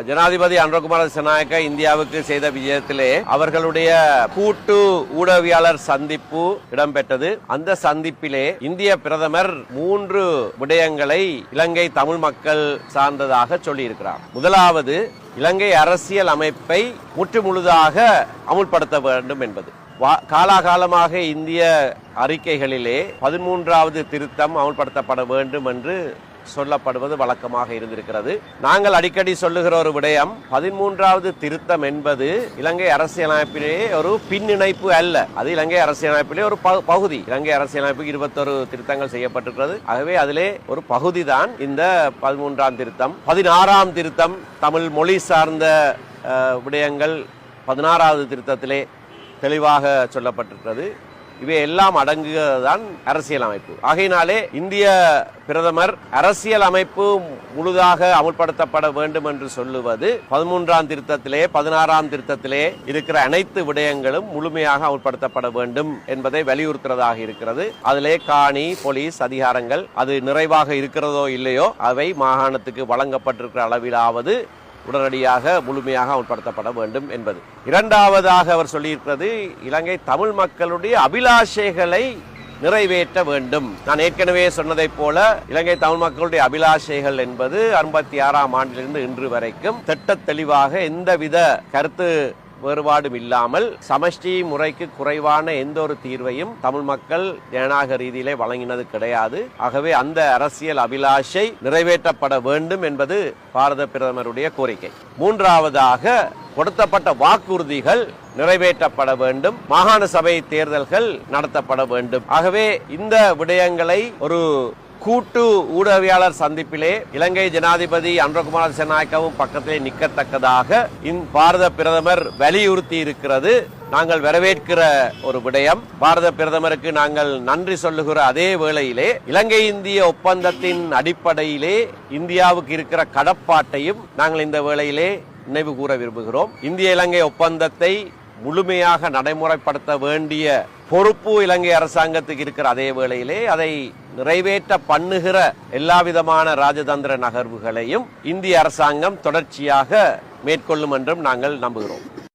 ஜனாதிபதி அனுரகுமார திசாநாயக்க இந்தியாவுக்கு செய்த விஜயத்திலே அவர்களுடைய கூட்டு ஊடகவியலாளர் சந்திப்பு இடம்பெற்றது. அந்த சந்திப்பிலே இந்திய பிரதமர் 3 விடயங்களை இலங்கை தமிழ் மக்கள் சார்ந்ததாக சொல்லியிருக்கிறார். முதலாவது, இலங்கை அரசியல் அமைப்பை முற்றுமுழுதாக அமுல்படுத்த வேண்டும் என்பது. காலாகாலமாக இந்திய அறிக்கைகளிலே 13வது திருத்தம் அமுல்படுத்தப்பட வேண்டும் என்று சொல்லப்படுவது வழக்கமாக இருந்திருக்கிறது. நாங்கள் அடிக்கடி சொல்லுகிற ஒரு விடயம், 13வது திருத்தம் என்பது இலங்கை அரசியலமைப்பிலே ஒரு பின்னிணைப்பு அல்ல. அது இலங்கை அரசியலமைப்பிலே ஒரு பகுதி. இலங்கை அரசியலமைப்புக்கு 21 திருத்தங்கள் செய்யப்பட்டிருக்கிறது. ஆகவே அதிலே ஒரு பகுதி தான் இந்த 13ஆம் திருத்தம். 16ஆம் திருத்தம் தமிழ் மொழி சார்ந்த விடயங்கள் 16வது திருத்தத்திலே தெளிவாக சொல்லப்பட்டிருக்கிறது. இவை எல்லாம் அடங்குவதுதான் அரசியலமைப்பு. ஆகையினாலே இந்திய பிரதமர் அரசியல் அமைப்பு முழுதாக அமுல்படுத்தப்பட வேண்டும் என்று சொல்லுவது 13ஆம் திருத்தத்திலே 16ஆம் திருத்தத்திலே இருக்கிற அனைத்து விடயங்களும் முழுமையாக அமுல்படுத்தப்பட வேண்டும் என்பதை வலியுறுத்துவதாக இருக்கிறது. அதிலே காணி, போலீஸ் அதிகாரங்கள் அது நிறைவாக இருக்கிறதோ இல்லையோ அவை மாகாணத்துக்கு வழங்கப்பட்டிருக்கிற அளவிலாவது உடனடியாக முழுமையாக அமுல்படுத்தப்பட வேண்டும் என்பது. இரண்டாவதாக அவர் சொல்லியிருக்கிறது, இலங்கை தமிழ் மக்களுடைய அபிலாஷைகளை நிறைவேற்ற வேண்டும். நான் ஏற்கனவே சொன்னதை போல இலங்கை தமிழ் மக்களுடைய அபிலாஷைகள் என்பது 66ஆம் ஆண்டிலிருந்து இன்று வரைக்கும் திட்ட தெளிவாக எந்தவித கருத்து வேறுபாடும் இல்லாமல் சமஷ்டி முறைக்கு குறைவான எந்த ஒரு தீர்வையும் தமிழ் மக்கள் ஜனநாயக ரீதியிலே வழங்கினது கிடையாது. ஆகவே அந்த அரசியல் அபிலாஷை நிறைவேற்றப்பட வேண்டும் என்பது பாரத பிரதமருடைய கோரிக்கை. மூன்றாவதாக, கொடுக்கப்பட்ட வாக்குறுதிகள் நிறைவேற்றப்பட வேண்டும். மாகாண சபை தேர்தல்கள் நடத்தப்பட வேண்டும். ஆகவே இந்த விடயங்களை ஒரு கூட்டு ஊடகவியலாளர் சந்திப்பிலே இலங்கை ஜனாதிபதி அனுரகுமார திசாநாயக்கவும் பக்கத்திலே நிற்கத்தக்கதாக பாரத பிரதமர் வலியுறுத்தி இருக்கிறது. நாங்கள் வரவேற்கிற ஒரு விடயம். பாரத பிரதமருக்கு நாங்கள் நன்றி சொல்லுகிற அதே வேளையிலே இலங்கை இந்திய ஒப்பந்தத்தின் அடிப்படையிலே இந்தியாவுக்கு இருக்கிற கடப்பாட்டையும் நாங்கள் இந்த வேளையிலே நினைவு கூற விரும்புகிறோம். இந்திய இலங்கை ஒப்பந்தத்தை முழுமையாக நடைமுறைப்படுத்த வேண்டிய பொறுப்பு இலங்கை அரசாங்கத்துக்கு இருக்கிற அதே வேளையிலே அதை நிறைவேற்ற பண்ணுகிற எல்லா விதமான ராஜதந்திர நகர்வுகளையும் இந்திய அரசாங்கம் தொடர்ச்சியாக மேற்கொள்ளும் என்றும் நாங்கள் நம்புகிறோம்.